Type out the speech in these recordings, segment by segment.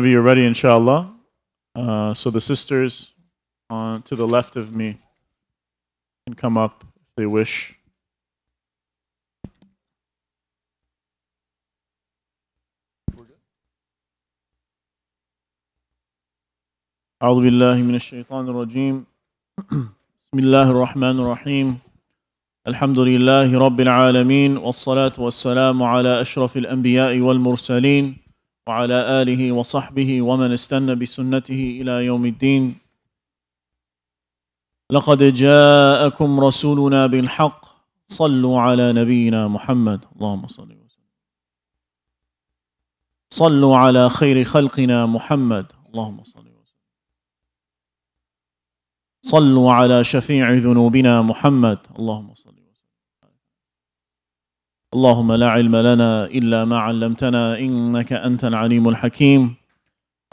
You're ready, inshallah. So the sisters to the left of me can come up if they wish. أعوذ بالله من الشيطان الرجيم. بسم الله الرحمن الرحيم. الحمد لله رب العالمين والصلاة والسلام على أشرف الأنبياء والمرسلين وعلى آله وصحبه ومن استنى بسنته إلى يوم الدين. لقد جاءكم رسولنا بالحق صلوا على نبينا محمد اللهم صل وسلم. صلوا على خير خلقنا محمد اللهم صل وسلم. صلوا على شفيع ذنوبنا محمد اللهم صل وسلم. اللهم لا علم لنا إلا ما علمتنا إنك أنت العليم الحكيم.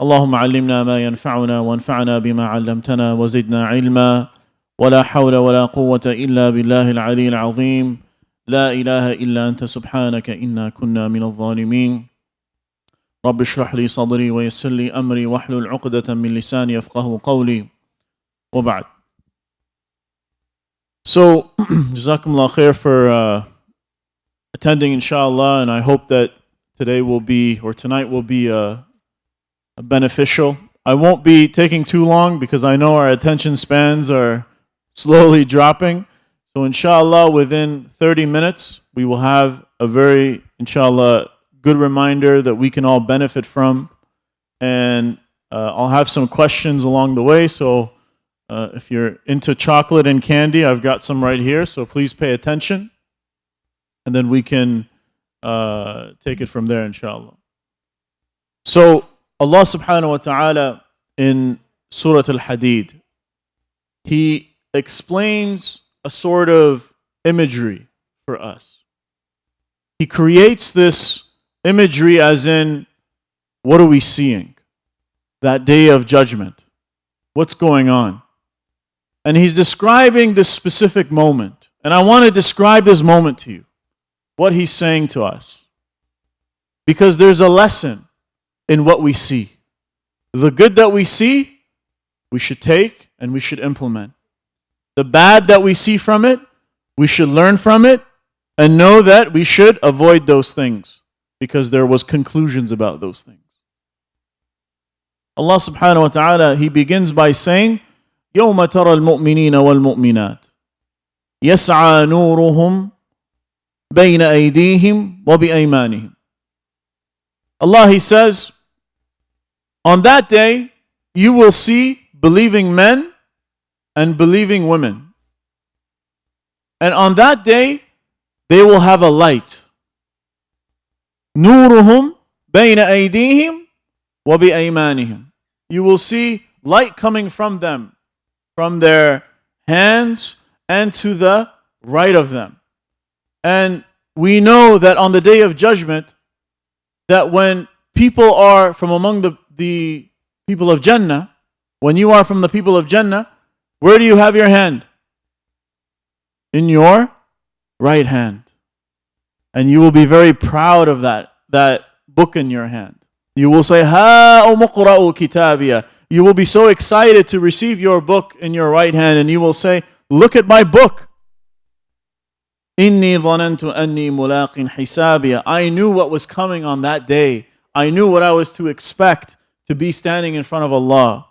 اللهم علمنا ما ينفعنا وانفعنا بما علمتنا وزدنا علما ولا حول ولا قوة إلا بالله العلي العظيم. لا إله إلا أنت سبحانك إنا كنا من الظالمين. رب اشرح لي صدري ويسر لي أمري واحلل عقدة من لساني يفقه قولي وبعد. So, Jazakumullah khair for attending, inshallah, and I hope that today will be, or tonight will be beneficial. I won't be taking too long because I know our attention spans are slowly dropping. So inshallah, within 30 minutes, we will have a very, inshallah, good reminder that we can all benefit from. And I'll have some questions along the way. So if you're into chocolate and candy, I've got some right here. So please pay attention. And then we can take it from there, inshallah. So Allah subhanahu wa ta'ala in Surah Al-Hadid, He explains a sort of imagery for us. He creates this imagery as in, what are we seeing? That day of judgment. What's going on? And He's describing this specific moment. And I want to describe this moment to you. What He's saying to us. Because there's a lesson in what we see. The good that we see, we should take and we should implement. The bad that we see from it, we should learn from it and know that we should avoid those things because there was conclusions about those things. Allah subhanahu wa ta'ala, He begins by saying, يَوْمَ تَرَى الْمُؤْمِنِينَ وَالْمُؤْمِنَاتِ يَسْعَى نُورُهُمْ بَيْنَ أَيْدِيهِمْ وَبِأَيْمَانِهِمْ. Allah, He says, on that day, you will see believing men and believing women. And on that day, they will have a light. نُورُهُمْ بَيْنَ أَيْدِيهِمْ وَبِأَيْمَانِهِمْ. You will see light coming from them, from their hands and to the right of them. And we know that on the day of judgment, that when people are from among the people of Jannah, when you are from the people of Jannah, where do you have your hand? In your right hand. And you will be very proud of that book in your hand. You will say, "Ha uqra'u kitabiyya." You will be so excited to receive your book in your right hand, and you will say, "Look at my book." Inni dhanantu anni mulaqin hisabiyya. I knew what was coming on that day. I knew what I was to expect to be standing in front of Allah.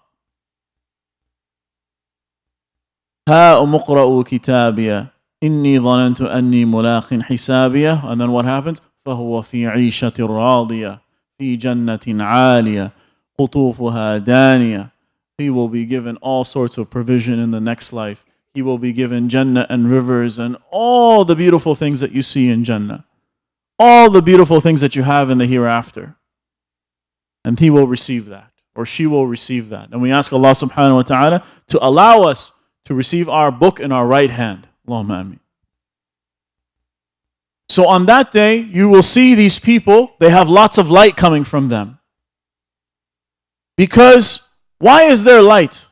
Ha uqra'u kitabiyya. Inni dhanantu anni mulaqin hisabiyya. And then what happens? فَهُوَ فِي عِيشَةٍ رَاضِيَةٍ فِي جَنَّةٍ عَالِيَةٍ قُطُوفُهَا دَانِيَةٍ. He will be given all sorts of provision in the next life. He will be given Jannah and rivers and all the beautiful things that you see in Jannah. All the beautiful things that you have in the hereafter. And he will receive that, or she will receive that. And we ask Allah subhanahu wa ta'ala to allow us to receive our book in our right hand. Allahumma ameen. So on that day, you will see these people, they have lots of light coming from them. Because, why is there light?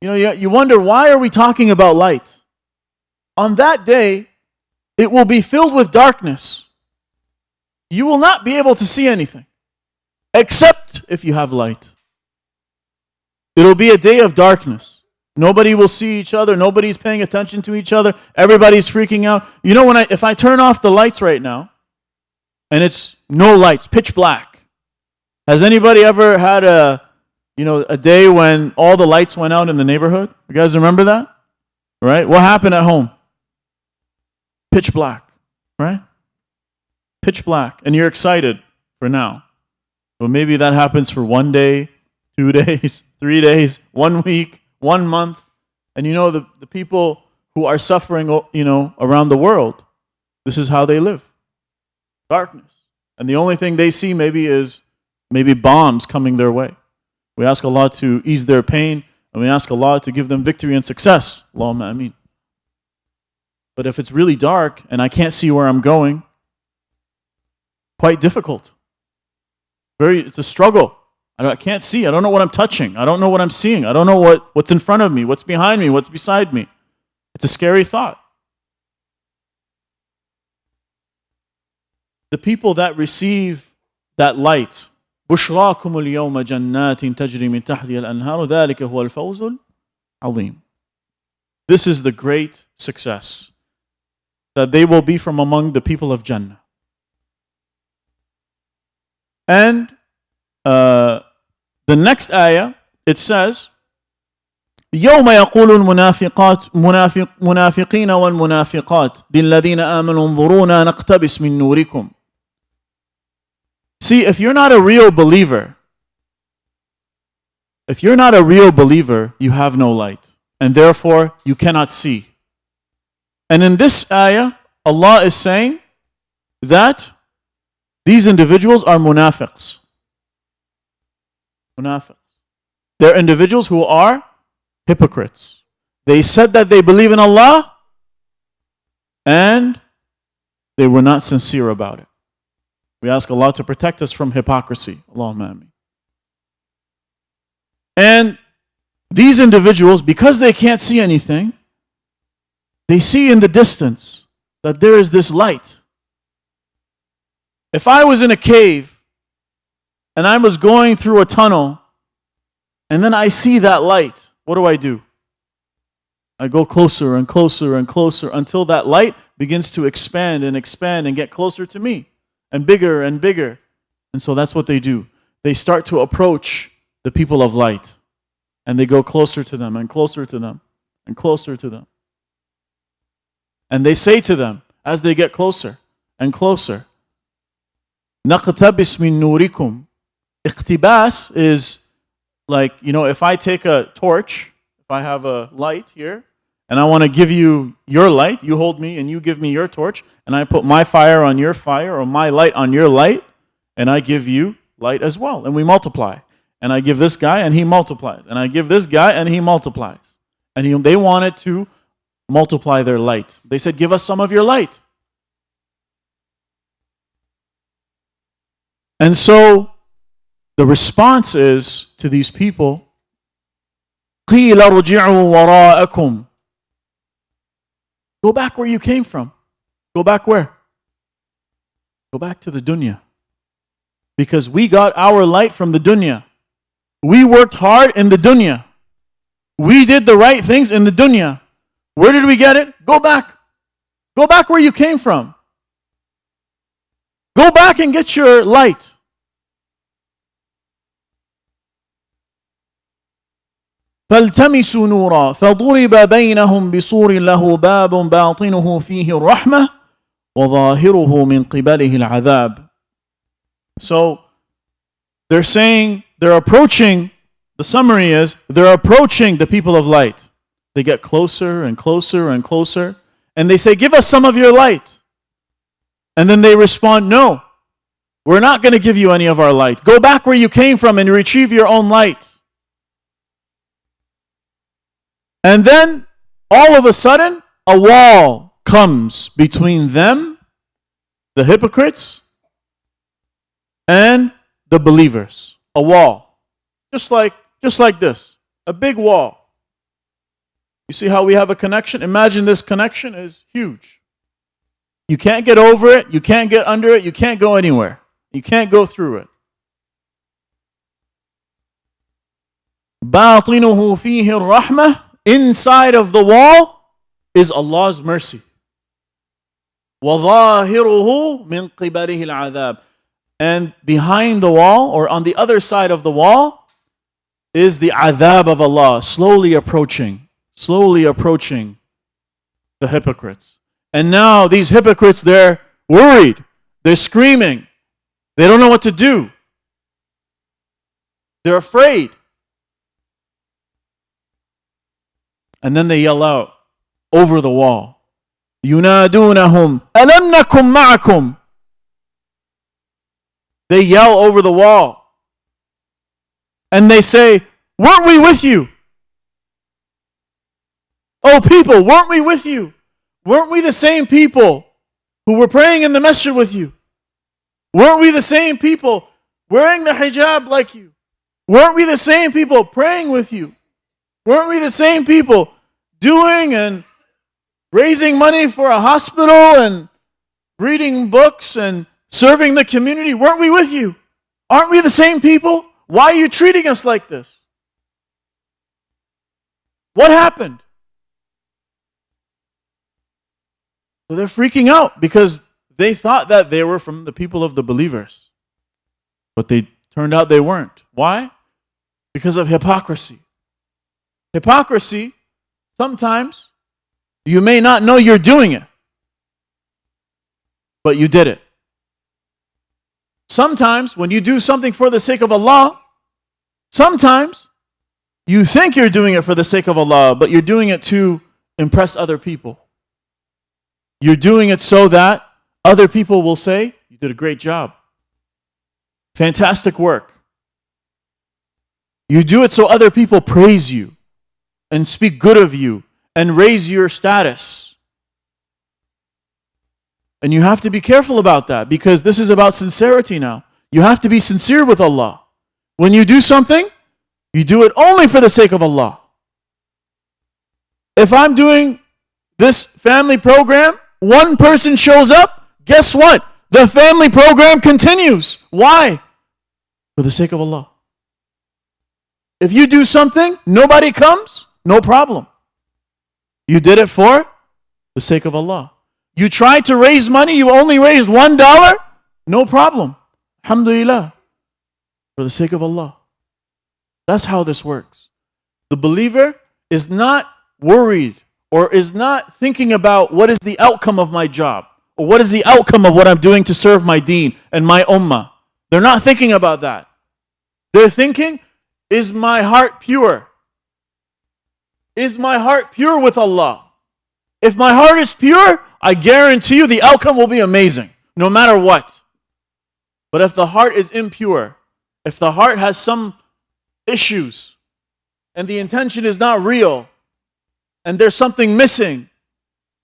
You wonder, why are we talking about light? On that day, it will be filled with darkness. You will not be able to see anything. except if you have light. It'll be a day of darkness. Nobody will see each other. Nobody's paying attention to each other. Everybody's freaking out. You know, if I turn off the lights right now, and it's no lights, pitch black. Has anybody ever had a day when all the lights went out in the neighborhood? You guys remember that? Right? What happened at home? Pitch black, right? Pitch black. And you're excited for now. But maybe that happens for 1 day, 2 days, 3 days, 1 week, 1 month. And you know, the people who are suffering, around the world, this is how they live. Darkness. And the only thing they see is bombs coming their way. We ask Allah to ease their pain, and we ask Allah to give them victory and success. Allahumma ameen. But if it's really dark and I can't see where I'm going, quite difficult. It's a struggle. I can't see. I don't know what I'm touching. I don't know what I'm seeing. I don't know what's in front of me, what's behind me, what's beside me. It's a scary thought. The people that receive that light, بشراكم اليوم جنات تجري من تحتها الأنهار ذلك هو الفوز العظيم. This is the great success, that they will be from among the people of Jannah. And the next ayah, it says, يوم يقول المنافقين والمنافقات للذين آمنوا انظرونا نقتبس من نوركم. See, if you're not a real believer, you have no light, and therefore you cannot see. And in this ayah, Allah is saying that these individuals are munafiqs. They're individuals who are hypocrites. They said that they believe in Allah, and they were not sincere about it. We ask Allah to protect us from hypocrisy. Allahumma ameen. And these individuals, because they can't see anything, they see in the distance that there is this light. If I was in a cave and I was going through a tunnel and then I see that light, what do? I go closer and closer and closer until that light begins to expand and get closer to me. And bigger and bigger. And so that's what they do. They start to approach the people of light. And they go closer to them and closer to them and closer to them. And they say to them, as they get closer and closer, نَقْتَبِسْ مِن نُورِكُمْ. Iqtibas is like, if I take a torch, if I have a light here, and I want to give you your light, you hold me and you give me your torch, and I put my fire on your fire or my light on your light, and I give you light as well, and we multiply. And I give this guy and he multiplies, and I give this guy and he multiplies. And they wanted to multiply their light. They said, give us some of your light. And so the response is to these people, قِيلَ رُجِعُوا وَرَاءَكُمْ. Go back where you came from. Go back where? Go back to the dunya. Because we got our light from the dunya. We worked hard in the dunya. We did the right things in the dunya. Where did we get it? Go back. Go back where you came from. Go back and get your light. فالتمسوا نورا فضرب بينهم بسور له باب باطنه فيه الرحمة وظاهره من قبله العذاب. So they're saying, they're approaching the people of light. They get closer and closer and closer, and they say, give us some of your light. And then they respond, no, we're not going to give you any of our light. Go back where you came from and retrieve your own light. And then, all of a sudden, a wall comes between them, the hypocrites, and the believers. A wall. Just like this. A big wall. You see how we have a connection? Imagine this connection is huge. You can't get over it, you can't get under it, you can't go anywhere. You can't go through it. باطنه فيه الرحمة. Inside of the wall is Allah's mercy. وظاهره من قبله العذاب. And behind the wall, or on the other side of the wall, is the adhab of Allah, slowly approaching the hypocrites. And now these hypocrites, they're worried, they're screaming, they don't know what to do, they're afraid. And then they yell out over the wall, يُنَادُونَهُمْ أَلَمْ نَكُمْ مَعَكُمْ. They yell over the wall and they say, weren't we with you? Oh people, weren't we with you? Weren't we the same people who were praying in the masjid with you? Weren't we the same people wearing the hijab like you? Weren't we the same people praying with you? Weren't we the same people doing and raising money for a hospital and reading books and serving the community? Weren't we with you? Aren't we the same people? Why are you treating us like this? What happened? So they're freaking out because they thought that they were from the people of the believers. But they turned out they weren't. Why? Because of hypocrisy. Hypocrisy, sometimes you may not know you're doing it, but you did it. Sometimes when you do something for the sake of Allah, sometimes you think you're doing it for the sake of Allah, but you're doing it to impress other people. You're doing it so that other people will say, you did a great job. Fantastic work. You do it so other people praise you and speak good of you and raise your status. And you have to be careful about that because this is about sincerity now. You have to be sincere with Allah. When you do something, you do it only for the sake of Allah. If I'm doing this family program, one person shows up, guess what? The family program continues. Why? For the sake of Allah. If you do something, nobody comes, no problem. You did it for the sake of Allah. You tried to raise money, you only raised $1, no problem. Alhamdulillah. For the sake of Allah. That's how this works. The believer is not worried or is not thinking about what is the outcome of my job or what is the outcome of what I'm doing to serve my deen and my ummah. They're not thinking about that. They're thinking, is my heart pure? Is my heart pure with Allah? If my heart is pure, I guarantee you the outcome will be amazing, no matter what. But if the heart is impure, if the heart has some issues, and the intention is not real, and there's something missing,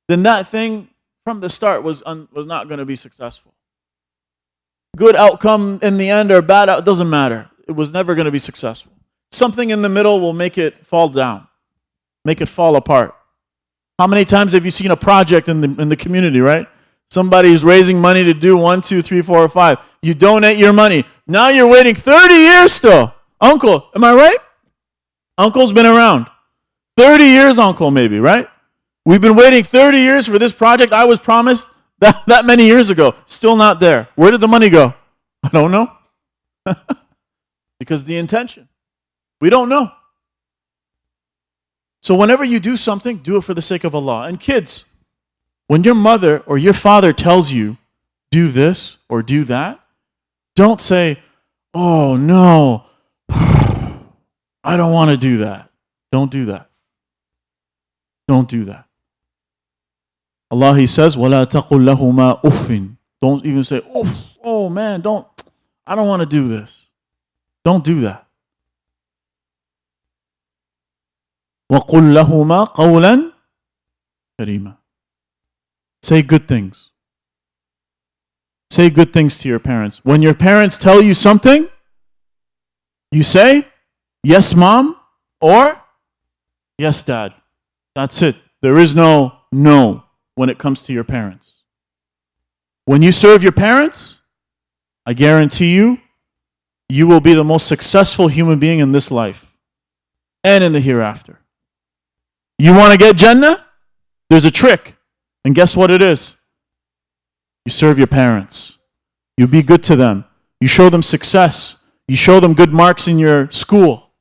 then that thing from the start was not going to be successful. Good outcome in the end or bad out, doesn't matter. It was never going to be successful. Something in the middle will make it fall down, make it fall apart. How many times have you seen a project in the community, right? Somebody is raising money to do 1, 2, 3, 4, or 5. You donate your money. Now you're waiting 30 years still. Uncle, am I right? Uncle's been around. 30 years, uncle, maybe, right? We've been waiting 30 years for this project I was promised that many years ago. Still not there. Where did the money go? I don't know. Because the intention. We don't know. So whenever you do something, do it for the sake of Allah. And kids, when your mother or your father tells you, do this or do that, don't say, oh no, I don't want to do that. Don't do that. Don't do that. Allah, He says, وَلَا تَقُلْ لَهُمَا أُفٍّ. Don't even say, oof, oh man, I don't want to do this. Don't do that. وَقُلْ لَهُمَا قَوْلًا كَرِيمًا. Say good things. Say good things to your parents. When your parents tell you something, you say, yes, mom, or yes, dad. That's it. There is no when it comes to your parents. When you serve your parents, I guarantee you, you will be the most successful human being in this life. and in the hereafter. You want to get Jannah? There's a trick. And guess what it is? You serve your parents. You be good to them. You show them success. You show them good marks in your school.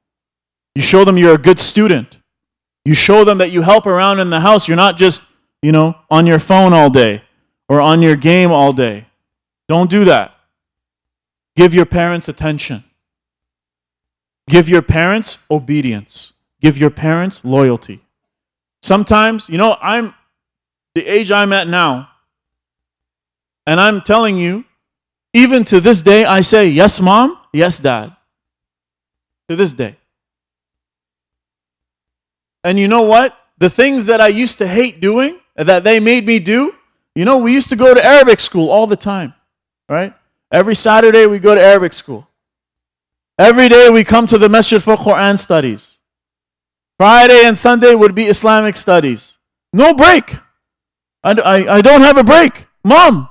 You show them you're a good student. You show them that you help around in the house. You're not just, on your phone all day or on your game all day. Don't do that. Give your parents attention. Give your parents obedience. Give your parents loyalty. Sometimes, I'm the age I'm at now, and I'm telling you, even to this day, I say, yes, mom, yes, dad. To this day. And you know what? The things that I used to hate doing, that they made me do, we used to go to Arabic school all the time, right? Every Saturday we go to Arabic school. Every day we come to the masjid for Quran studies. Friday and Sunday would be Islamic studies. No break. I don't have a break. Mom,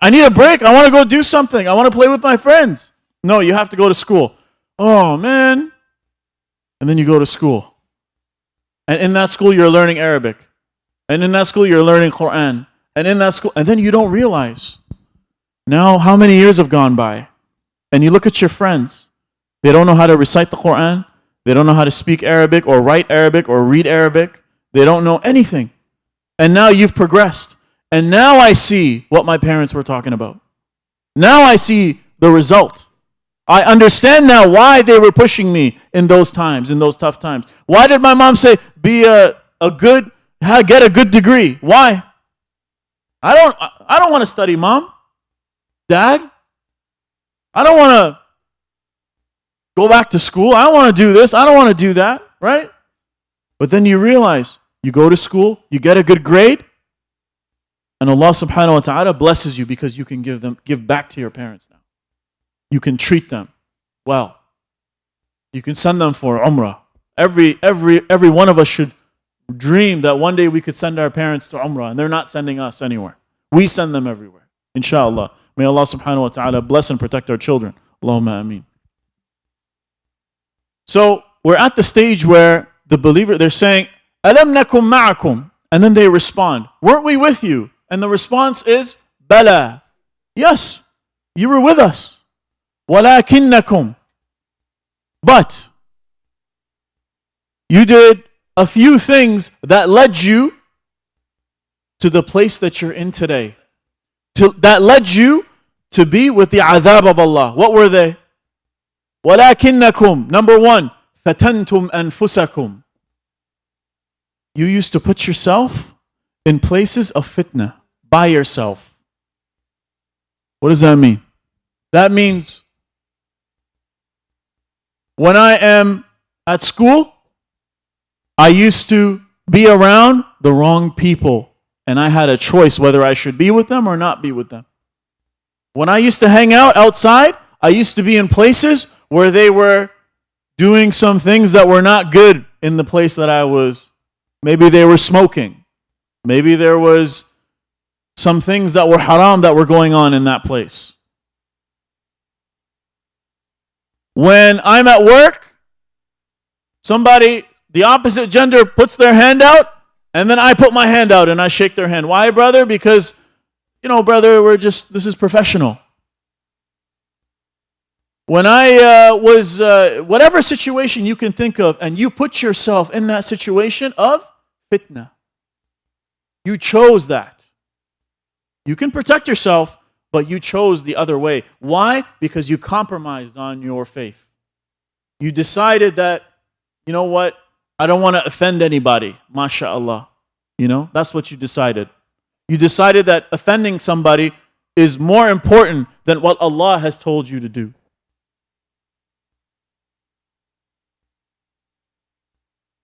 I need a break. I want to go do something. I want to play with my friends. No, you have to go to school. Oh, man. And then you go to school. And in that school, you're learning Arabic. And in that school, you're learning Quran. And in that school, and then you don't realize. Now, how many years have gone by? And you look at your friends. They don't know how to recite the Quran. They don't know how to speak Arabic or write Arabic or read Arabic. They don't know anything. And now you've progressed. And now I see what my parents were talking about. Now I see the result. I understand now why they were pushing me in those times, in those tough times. Why did my mom say, get a good degree? Why? I don't want to study, Mom. Dad? I don't want to go back to school. I don't want to do this. I don't want to do that, right? But then you realize, you go to school, you get a good grade, and Allah subhanahu wa ta'ala blesses you because you can give back to your parents now. You can treat them well. You can send them for Umrah. Every one of us should dream that one day we could send our parents to Umrah, and they're not sending us anywhere. We send them everywhere. Inshallah. May Allah subhanahu wa ta'ala bless and protect our children. Allahumma ameen. So we're at the stage where the believer, they're saying, Alam nakum ma'akum. And then they respond, weren't we with you? And the response is, Bala. Yes, you were with us. Walakinnakum. But you did a few things that led you to the place that you're in today. That led you to be with the adhab of Allah. What were they? Walakinnakum. Number one, fatantum anfusakum. You used to put yourself in places of fitna by yourself. What does that mean? That means when I am at school, I used to be around the wrong people, and I had a choice whether I should be with them or not be with them. When I used to hang out outside, I used to be in places where they were doing some things that were not good in the place that I was. Maybe they were smoking. Maybe there was some things that were haram that were going on in that place. When I'm at work, somebody, the opposite gender, puts their hand out, and then I put my hand out and I shake their hand. Why, brother? Because, brother, this is professional. When I was, whatever situation you can think of, and you put yourself in that situation of fitna. You chose that. You can protect yourself, but you chose the other way. Why? Because you compromised on your faith. You decided that, you know what? I don't want to offend anybody. MashaAllah. That's what you decided. You decided that offending somebody is more important than what Allah has told you to do.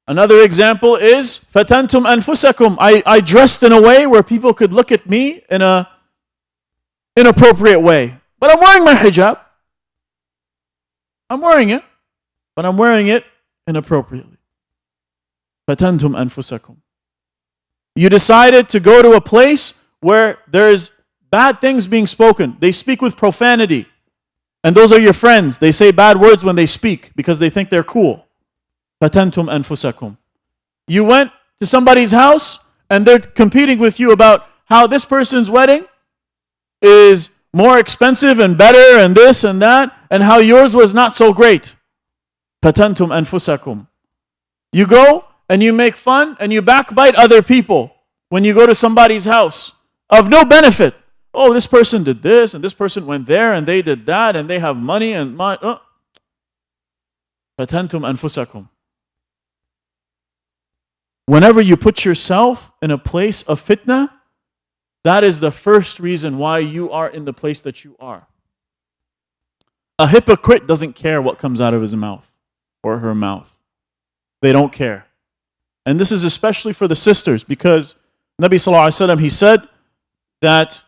Another example is, fatantum anfusakum. I dressed in a way where people could look at me in an inappropriate way. But I'm wearing my hijab. I'm wearing it. But I'm wearing it inappropriately. Fatantum anfusakum. You decided to go to a place where there's bad things being spoken. They speak with profanity. And those are your friends. They say bad words when they speak because they think they're cool. فَتَنْتُمْ أَنفُسَكُمْ. You went to somebody's house and they're competing with you about how this person's wedding is more expensive and better and this and that, and how yours was not so great. فَتَنْتُمْ أَنفُسَكُمْ. You go and you make fun and you backbite other people when you go to somebody's house of no benefit. Oh, this person did this and this person went there and they did that and they have money and فَتَنْتُمْ أَنفُسَكُمْ. Whenever you put yourself in a place of fitna, that is the first reason why you are in the place that you are. A hypocrite doesn't care what comes out of his mouth or her mouth. They don't care. And this is especially for the sisters, because Nabi Sallallahu Alaihi Wasallam, he said that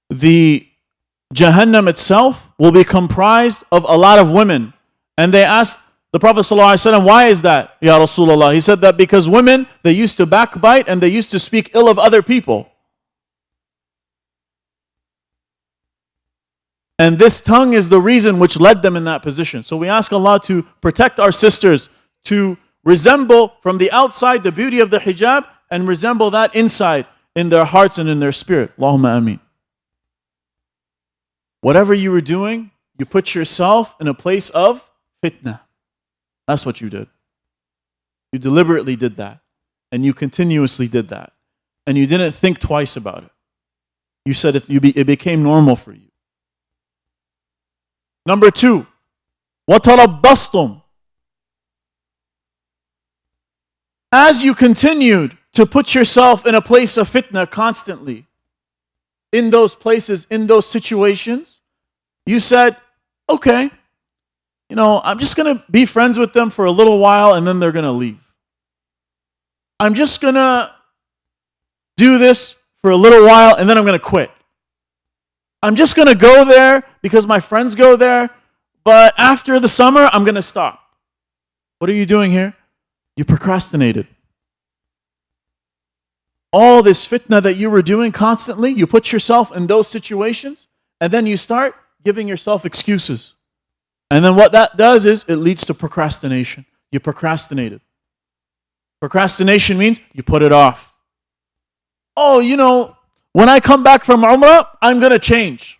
the Jahannam itself will be comprised of a lot of women. And they asked the Prophet ﷺ, why is that, Ya Rasulullah? He said that because women, they used to backbite and they used to speak ill of other people. And this tongue is the reason which led them in that position. So we ask Allah to protect our sisters, to resemble from the outside the beauty of the hijab and resemble that inside in their hearts and in their spirit. Allahumma ameen. Whatever you were doing, you put yourself in a place of fitna. That's what you did. You deliberately did that. And you continuously did that. And you didn't think twice about it. You said it became normal for you. Number 2, وَتَرَبَّصْتُمْ. As you continued to put yourself in a place of fitna constantly, in those places, in those situations, you said, okay, I'm just going to be friends with them for a little while and then they're going to leave. I'm just going to do this for a little while and then I'm going to quit. I'm just going to go there because my friends go there, but after the summer, I'm going to stop. What are you doing here? You procrastinated. All this fitna that you were doing constantly, you put yourself in those situations, and then you start giving yourself excuses. And then what that does is it leads to procrastination. You procrastinated. Procrastination means you put it off. Oh, when I come back from Umrah, I'm going to change.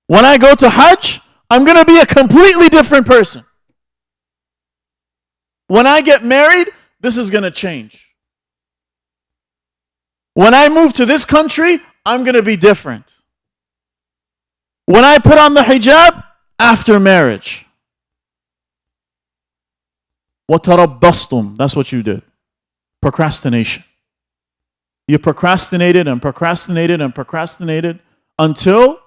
When I go to Hajj, I'm going to be a completely different person. When I get married, this is going to change. When I move to this country, I'm going to be different. When I put on the hijab, after marriage. وَتَرَبَّصْتُمْ. That's what you did. Procrastination. You procrastinated and procrastinated and procrastinated until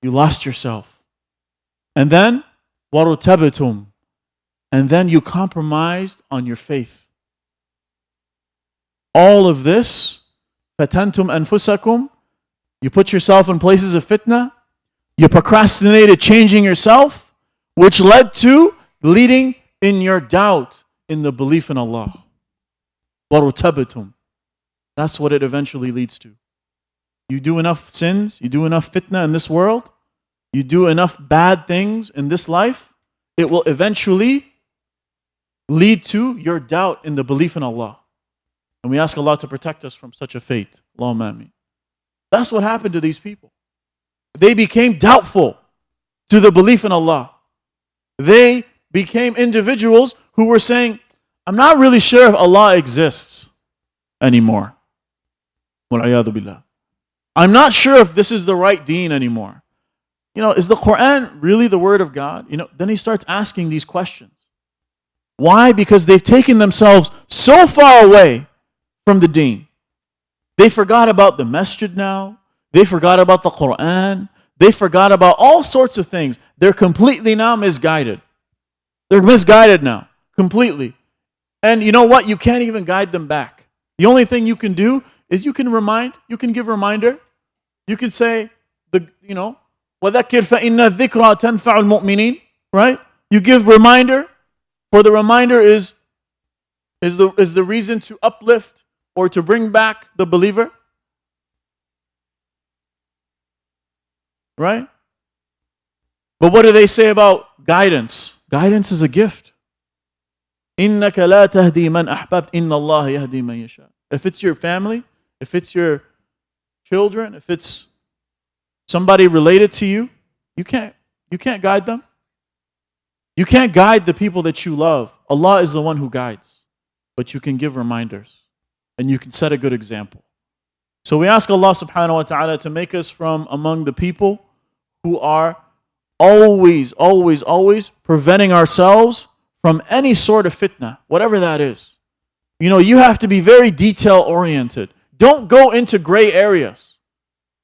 you lost yourself. And then, وَرُتَبْتُمْ. And then you compromised on your faith. All of this, فَتَنْتُمْ أَنفُسَكُمْ. You put yourself in places of fitna. You procrastinated changing yourself, which led to leading in your doubt in the belief in Allah. وَرُتَبْتُمْ. That's what it eventually leads to. You do enough sins, you do enough fitna in this world, you do enough bad things in this life, it will eventually lead to your doubt in the belief in Allah. And we ask Allah to protect us from such a fate. Allahumma ameen. That's what happened to these people. They became doubtful to the belief in Allah. They became individuals who were saying, I'm not really sure if Allah exists anymore. وَالْعِيَاذُ بِاللَّهِ. I'm not sure if this is the right deen anymore. Is the Quran really the word of God? Then he starts asking these questions. Why? Because they've taken themselves so far away from the deen. They forgot about the masjid now. They forgot about the Quran. They forgot about all sorts of things. They're completely now misguided. They're misguided now, completely. And you know what? You can't even guide them back. The only thing you can do is you can give reminder. You can say, وَذَكِّرْ فَإِنَّ الذِّكْرَى تَنْفَعُ الْمُؤْمِنِينَ. Right? You give reminder, for the reminder is the reason to uplift or to bring back the believer. Right? But what do they say about guidance? Guidance is a gift. إِنَّكَ لَا تَهْدِي مَنْ أَحْبَبْتَ إِنَّ اللَّهَ يَهْدِي مَنْ يَشَاءُ. If it's your family, if it's your children, if it's somebody related to you, you can't guide them. You can't guide the people that you love. Allah is the one who guides. But you can give reminders. And you can set a good example. So we ask Allah subhanahu wa ta'ala to make us from among the people who are always preventing ourselves from any sort of fitna, whatever that is. You have to be very detail oriented. Don't go into gray areas.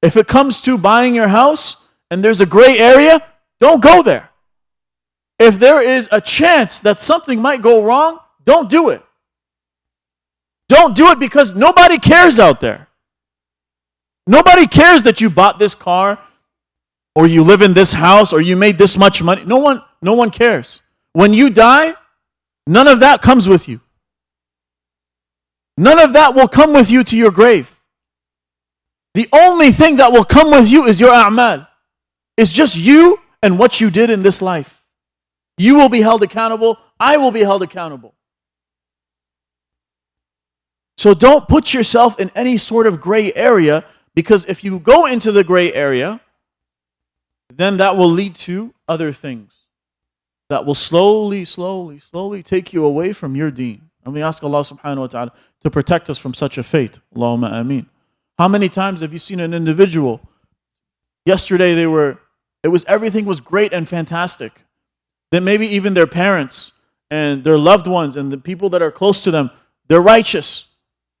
If it comes to buying your house and there's a gray area, don't go there. If there is a chance that something might go wrong, don't do it. Don't do it because nobody cares out there. Nobody cares that you bought this car or you live in this house or you made this much money. No one cares. When you die, none of that comes with you. None of that will come with you to your grave. The only thing that will come with you is your a'mal. It's just you and what you did in this life. You will be held accountable. I will be held accountable. So don't put yourself in any sort of gray area, because if you go into the gray area, then that will lead to other things that will slowly take you away from your deen. And we ask Allah subhanahu wa ta'ala to protect us from such a fate. Allahumma ameen. How many times have you seen an individual? Yesterday everything was great and fantastic. Then maybe even their parents and their loved ones and the people that are close to them, they're righteous.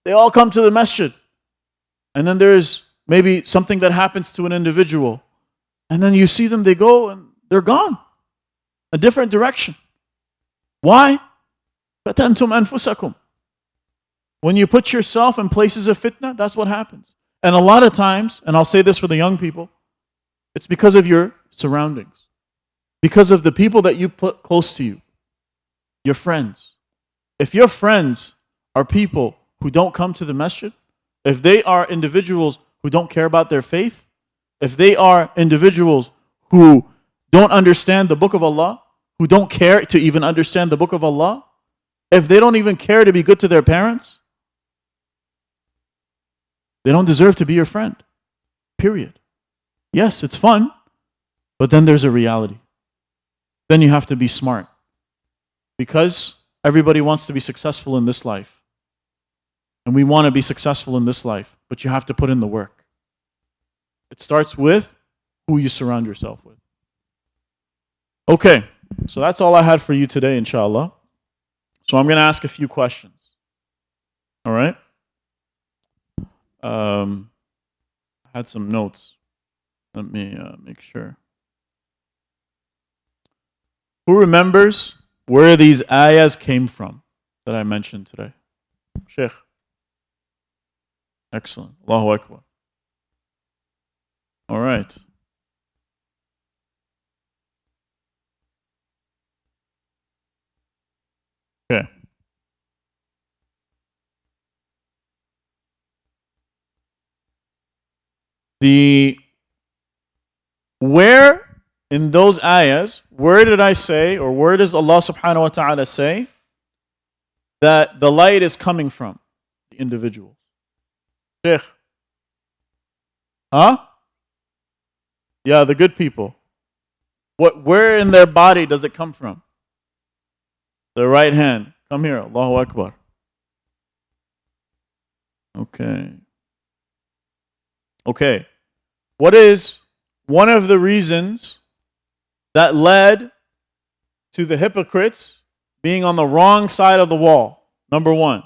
They all come to the masjid. And then there's maybe something that happens to an individual. And then you see them, they go and they're gone. A different direction. Why? فَتَنْتُمْ أَنفُسَكُمْ. When you put yourself in places of fitna, that's what happens. And a lot of times, and I'll say this for the young people, it's because of your surroundings. Because of the people that you put close to you. Your friends. If your friends are people who don't come to the masjid, if they are individuals who don't care about their faith, if they are individuals who don't understand the book of Allah, who don't care to even understand the book of Allah, if they don't even care to be good to their parents, they don't deserve to be your friend. Period. Yes, it's fun, but then there's a reality. Then you have to be smart. Because everybody wants to be successful in this life. And we want to be successful in this life, but you have to put in the work. It starts with who you surround yourself with. Okay, so that's all I had for you today, inshallah. So I'm going to ask a few questions. All right? I had some notes. Let me make sure. Who remembers where these ayahs came from that I mentioned today? Sheikh. Excellent. Allahu Akbar. All right. Okay. Where in those ayahs, where did I say, or where does Allah subhanahu wa ta'ala say that the light is coming from? The individual. Sheikh. Huh? Yeah, the good people. Where in their body does it come from? The right hand. Come here. Allahu Akbar. Okay. Okay. What is one of the reasons that led to the hypocrites being on the wrong side of the wall? Number one.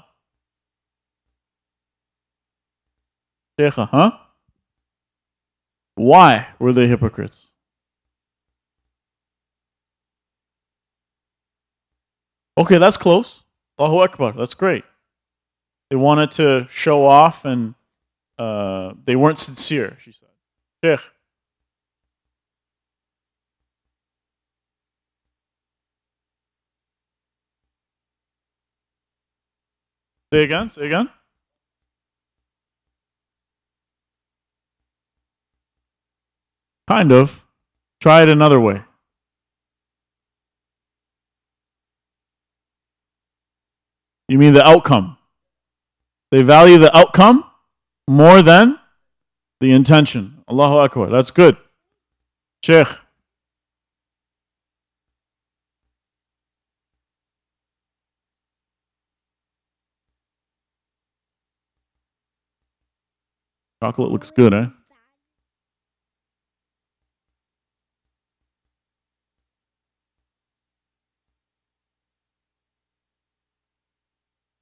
Sheikha, huh? Why were they hypocrites? Okay, that's close. Allahu Akbar, that's great. They wanted to show off and they weren't sincere, she said. Sheikh. Say again, say again. Kind of. Try it another way. You mean the outcome. They value the outcome more than the intention. Allahu Akbar. That's good. Sheikh. Chocolate looks good, eh?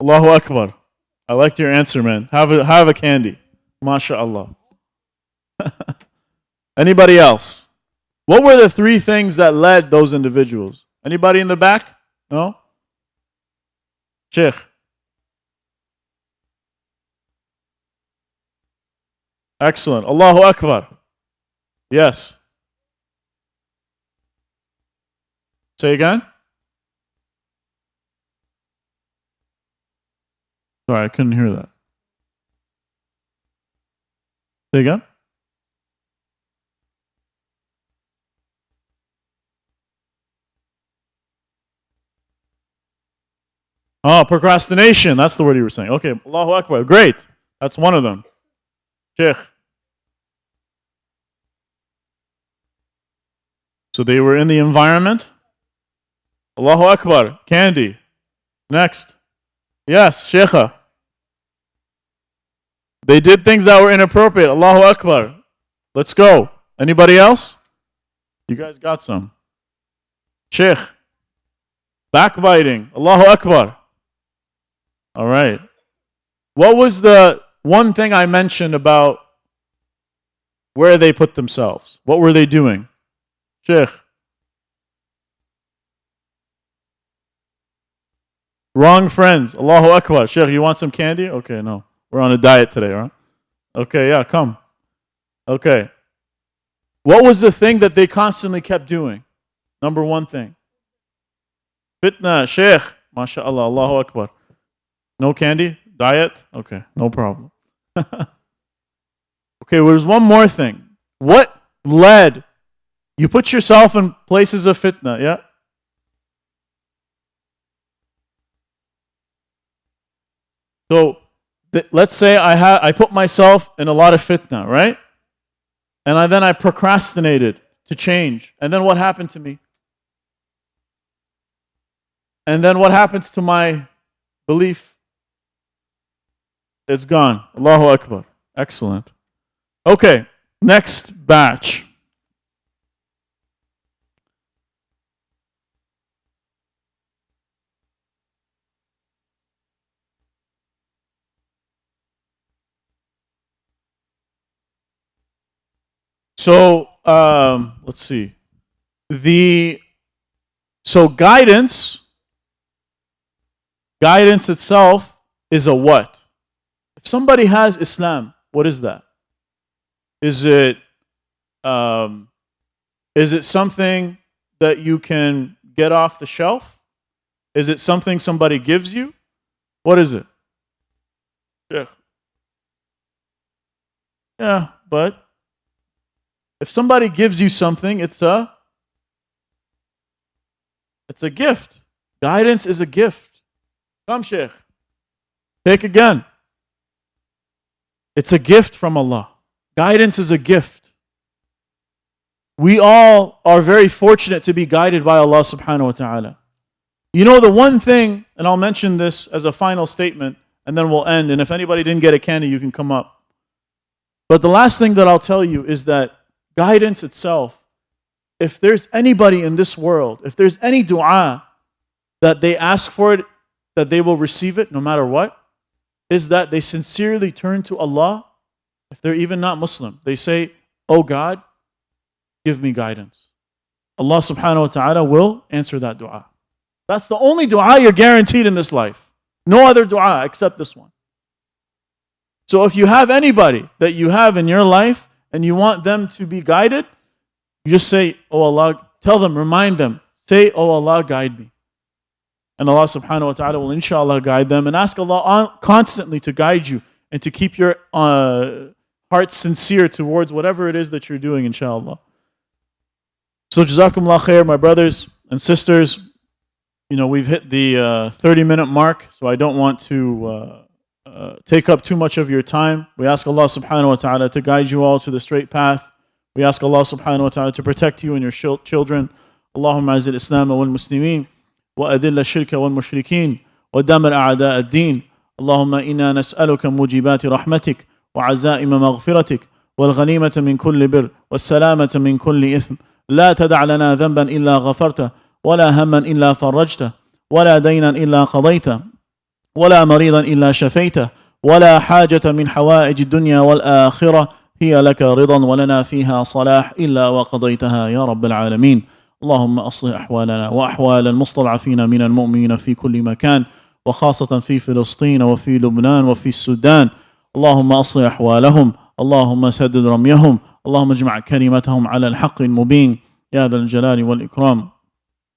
Allahu Akbar. I liked your answer, man. Have a candy. MashaAllah. Anybody else? What were the three things that led those individuals? Anybody in the back? No? Sheikh. Excellent. Allahu Akbar. Yes. Say again? Sorry, I couldn't hear that. Say again? Oh, procrastination. That's the word you were saying. Okay, Allahu Akbar. Great. That's one of them. Sheikh. So they were in the environment. Allahu Akbar. Candy. Next. Yes, Sheikha. They did things that were inappropriate. Allahu Akbar. Let's go. Anybody else? You guys got some. Sheikh. Backbiting. Allahu Akbar. All right. What was the one thing I mentioned about where they put themselves? What were they doing? Sheikh. Wrong friends. Allahu Akbar. Sheikh, you want some candy? Okay, no. We're on a diet today, right? Okay, yeah, come. Okay. What was the thing that they constantly kept doing? Number one thing. Fitna, Sheikh. MashaAllah. Allahu Akbar. No candy? Diet? Okay, no problem. Okay, well, there's one more thing. What led? You put yourself in places of fitna, yeah? So, let's say I put myself in a lot of fitna, right? And then I procrastinated to change. And then what happened to me? And then what happens to my belief? It's gone. Allahu Akbar. Excellent. Okay, next batch. So, let's see. Guidance itself is a what? If somebody has Islam, what is that? Is it something that you can get off the shelf? Is it something somebody gives you? What is it? Yeah, but if somebody gives you something, it's a gift. Guidance is a gift. Come, Sheikh. Take again. It's a gift from Allah. Guidance is a gift. We all are very fortunate to be guided by Allah subhanahu wa ta'ala. You know the one thing, and I'll mention this as a final statement, and then we'll end, and if anybody didn't get a candy, you can come up. But the last thing that I'll tell you is that guidance itself, if there's anybody in this world, if there's any dua that they ask for it, that they will receive it no matter what, is that they sincerely turn to Allah. If they're even not Muslim, they say, "Oh God, give me guidance." Allah subhanahu wa ta'ala will answer that dua. That's the only dua you're guaranteed in this life. No other dua except this one. So if you have anybody that you have in your life and you want them to be guided, you just say, "Oh Allah," tell them, remind them, say, "Oh Allah, guide me." And Allah subhanahu wa ta'ala will inshallah guide them, and ask Allah constantly to guide you and to keep your heart sincere towards whatever it is that you're doing, inshallah. So jazakumullah khair, my brothers and sisters. we've hit the 30-minute mark, so I don't want to take up too much of your time. We ask Allah subhanahu wa ta'ala to guide you all to the straight path. We ask Allah subhanahu wa ta'ala to protect you and your children. Allahumma azil Islam wal Muslimin wa adil ash-shirka wal mushrikeen wa damir a'da ad-din. Allahumma inna nas'aluka mujibati rahmatik wa azaima maghfiratik wal ghanimata min kulli bir was salamata min kulli ithm. لا تدع لنا ذنبا إلا غفرته ولا هما إلا فرجته ولا دينا إلا قضيته ولا مريضا إلا شفيته ولا حاجة من حوائج الدنيا والآخرة هي لك رضا ولنا فيها صلاح إلا وقضيتها يا رب العالمين. اللهم أصلح أحوالنا وأحوال المستضعفين من المؤمنين في كل مكان وخاصة في فلسطين وفي لبنان وفي السودان. اللهم أصلح أحوالهم، اللهم سدد رميهم، اللهم اجمع كلمتهم على الحق المبين يا ذا الجلال والإكرام.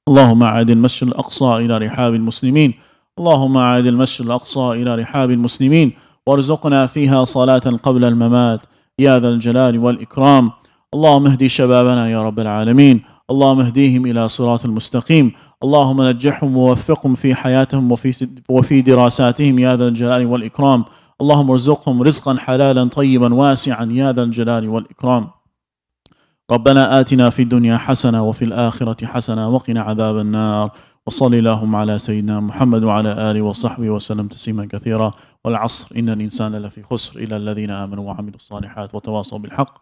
اللهم أعد المسجد الأقصى إلى رحاب المسلمين، اللهم أعد المسجد الأقصى إلى رحاب المسلمين وارزقنا فيها صلاة قبل الممات يا ذا الجلال والإكرام. اللهم اهدي شبابنا يا رب العالمين، اللهم اهديهم إلى صراط المستقيم، اللهم نجحهم ووفقهم في حياتهم وفي دراساتهم يا ذا الجلال والإكرام. اللهم ارزقهم رزقا حلالا طيبا واسعا يا ذا الجلال والإكرام. ربنا آتنا في الدنيا حسنة وفي الآخرة حسنة وقنا عذاب النار. وصلي اللهم على سيدنا محمد وعلى آله وصحبه وسلم تسليما كثيرا. والعصر إن الإنسان لفي خسر إلا الذين آمنوا وعملوا الصالحات وتواصوا بالحق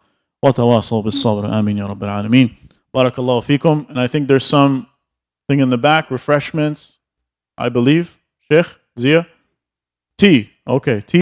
وتواصوا بالصبر. آمين يا رب العالمين. Barakallahu feekum. And I think there's something in the back, refreshments, I believe. Sheikh, Zia? Tea. Okay, tea.